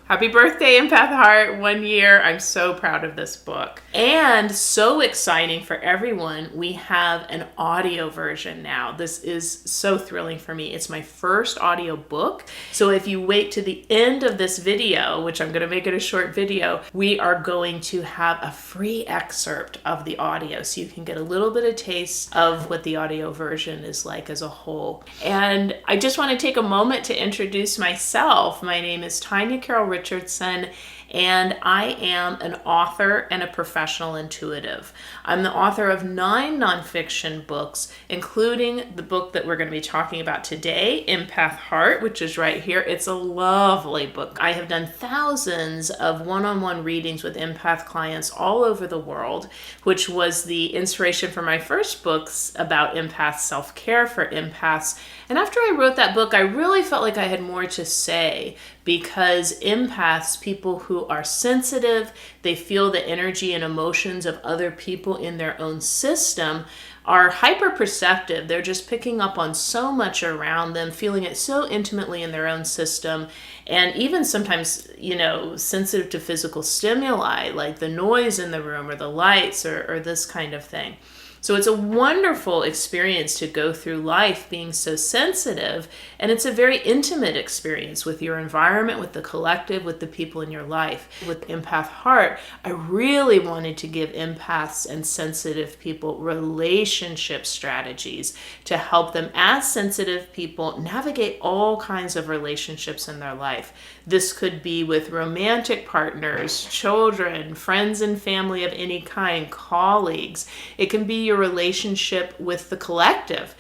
Happy birthday, Empath Heart, 1 year. I'm so proud of this book. And so exciting for everyone, we have an audio version now. This is so thrilling for me. It's my first audio book. So if you wait to the end of this video, which I'm going to make it a short video, we are going to have a free excerpt of the audio so you can get a little bit of taste of what the audio version is like as a whole. And I just want to take a moment to introduce myself. My name is Tanya Carol Richardson, and I am an author and a professional intuitive. I'm the author of 9 nonfiction books, including the book that we're going to be talking about today, Empath Heart, which is right here. It's a lovely book. I have done thousands of one-on-one readings with empath clients all over the world, which was the inspiration for my first books about empath self-care for empaths. And after I wrote that book, I really felt like I had more to say, because empaths, people who are sensitive, they feel the energy and emotions of other people in their own system, are hyper-perceptive. They're just picking up on so much around them, feeling it so intimately in their own system, and even sometimes, sensitive to physical stimuli, like the noise in the room or the lights or this kind of thing. So it's a wonderful experience to go through life being so sensitive, and it's a very intimate experience with your environment, with the collective, with the people in your life. With Empath Heart, I really wanted to give empaths and sensitive people relationship strategies to help them, as sensitive people, navigate all kinds of relationships in their life. This could be with romantic partners, children, friends and family of any kind, colleagues. It can be your relationship with the collective,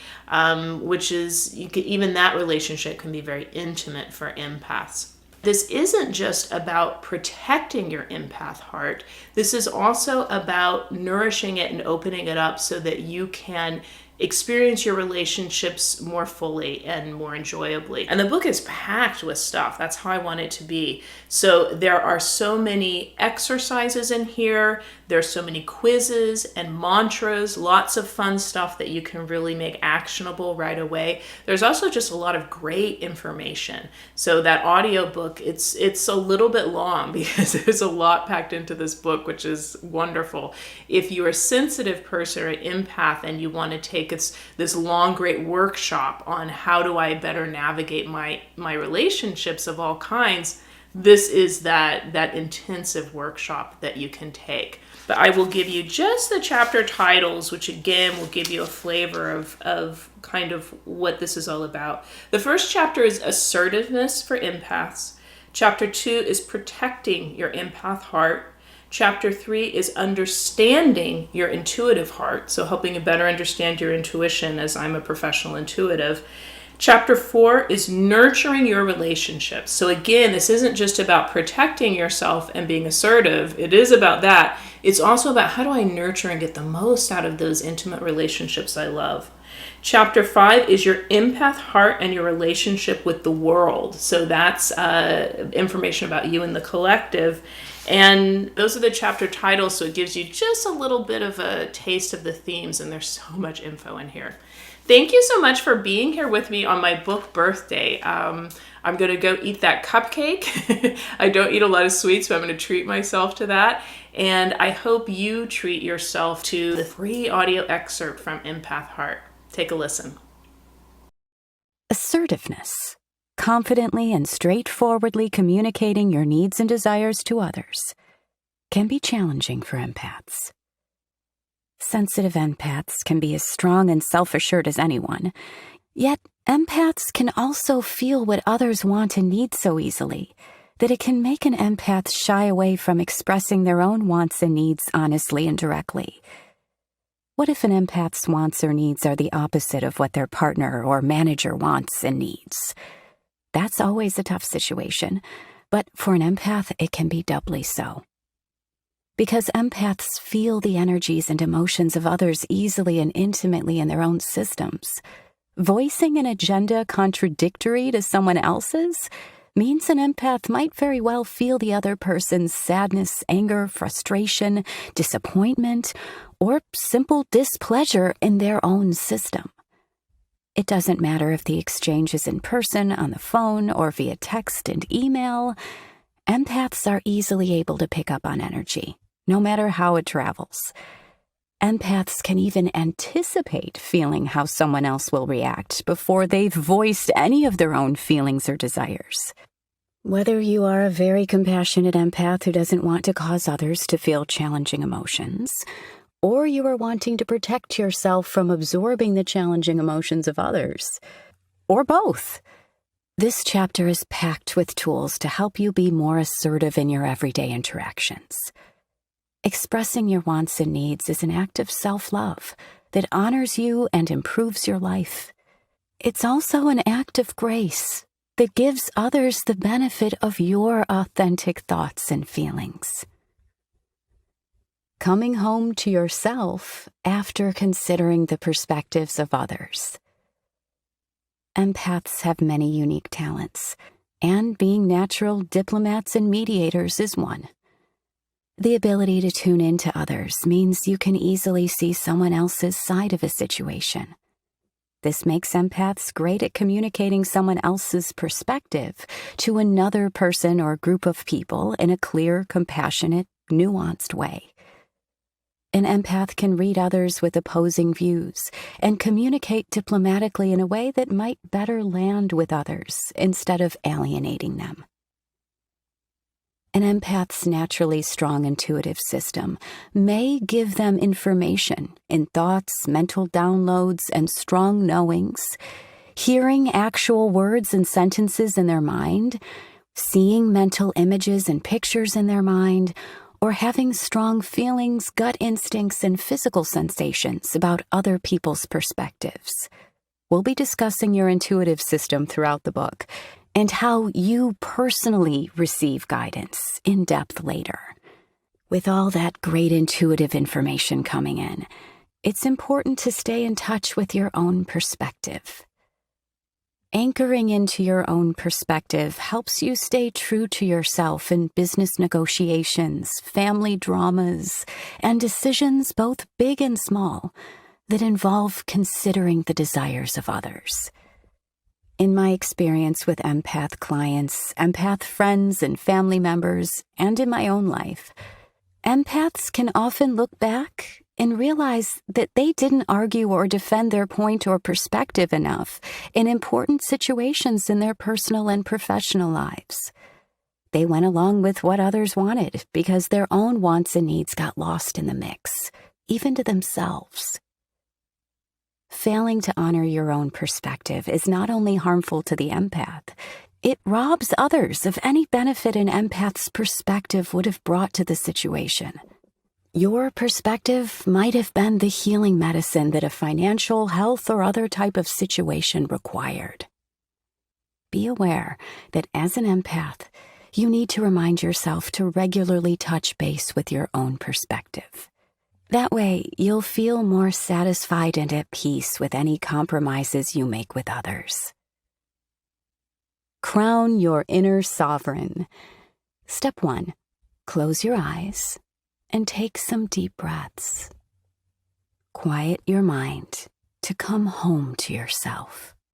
which is, even that relationship can be very intimate for empaths. This isn't just about protecting your empath heart. This is also about nourishing it and opening it up so that you can experience your relationships more fully and more enjoyably. And the book is packed with stuff. That's how I want it to be. So there are so many exercises in here. There's so many quizzes and mantras, lots of fun stuff that you can really make actionable right away. There's also just a lot of great information. So that audiobook, it's a little bit long because there's a lot packed into this book, which is wonderful. If you're a sensitive person or an empath and you want to take this long, great workshop on how do I better navigate my relationships of all kinds, this is that intensive workshop that you can take. But I will give you just the chapter titles, which again will give you a flavor of kind of what this is all about. The first chapter is Assertiveness for Empaths. Chapter 2 is Protecting Your Empath Heart. Chapter 3 is Understanding Your Intuitive Heart, so helping you better understand your intuition, as I'm a professional intuitive. Chapter 4 is Nurturing Your Relationships. So again, this isn't just about protecting yourself and being assertive. It is about that. It's also about how do I nurture and get the most out of those intimate relationships I love. Chapter 5 is Your Empath Heart and Your Relationship with the World. So that's information about you and the collective. And those are the chapter titles, so it gives you just a little bit of a taste of the themes, and there's so much info in here. Thank you so much for being here with me on my book birthday. I'm going to go eat that cupcake. I don't eat a lot of sweets, but I'm going to treat myself to that. And I hope you treat yourself to the free audio excerpt from Empath Heart. Take a listen. Assertiveness. Confidently and straightforwardly communicating your needs and desires to others can be challenging for empaths. Sensitive empaths can be as strong and self-assured as anyone, yet empaths can also feel what others want and need so easily that it can make an empath shy away from expressing their own wants and needs honestly and directly. What if an empath's wants or needs are the opposite of what their partner or manager wants and needs? That's always a tough situation, but for an empath, it can be doubly so. Because empaths feel the energies and emotions of others easily and intimately in their own systems, voicing an agenda contradictory to someone else's means an empath might very well feel the other person's sadness, anger, frustration, disappointment, or simple displeasure in their own system. It doesn't matter if the exchange is in person, on the phone, or via text and email. Empaths are easily able to pick up on energy, no matter how it travels. Empaths can even anticipate feeling how someone else will react before they've voiced any of their own feelings or desires. Whether you are a very compassionate empath who doesn't want to cause others to feel challenging emotions, or you are wanting to protect yourself from absorbing the challenging emotions of others, or both, this chapter is packed with tools to help you be more assertive in your everyday interactions. Expressing your wants and needs is an act of self-love that honors you and improves your life. It's also an act of grace that gives others the benefit of your authentic thoughts and feelings. Coming home to yourself after considering the perspectives of others. Empaths have many unique talents, and being natural diplomats and mediators is one. The ability to tune into others means you can easily see someone else's side of a situation. This makes empaths great at communicating someone else's perspective to another person or group of people in a clear, compassionate, nuanced way. An empath can read others with opposing views and communicate diplomatically in a way that might better land with others instead of alienating them. An empath's naturally strong intuitive system may give them information in thoughts, mental downloads, and strong knowings, hearing actual words and sentences in their mind, seeing mental images and pictures in their mind, or having strong feelings, gut instincts, and physical sensations about other people's perspectives. We'll be discussing your intuitive system throughout the book, and how you personally receive guidance in depth later. With all that great intuitive information coming in, it's important to stay in touch with your own perspective. Anchoring into your own perspective helps you stay true to yourself in business negotiations, family dramas, and decisions both big and small that involve considering the desires of others. In my experience with empath clients, empath friends, and family members, and in my own life, empaths can often look back and realize that they didn't argue or defend their point or perspective enough in important situations in their personal and professional lives. They went along with what others wanted because their own wants and needs got lost in the mix, even to themselves. Failing to honor your own perspective is not only harmful to the empath, it robs others of any benefit an empath's perspective would have brought to the situation. Your perspective might have been the healing medicine that a financial, health, or other type of situation required. Be aware that as an empath, you need to remind yourself to regularly touch base with your own perspective. That way, you'll feel more satisfied and at peace with any compromises you make with others. Crown your inner sovereign. Step 1. Close your eyes and take some deep breaths. Quiet your mind to come home to yourself.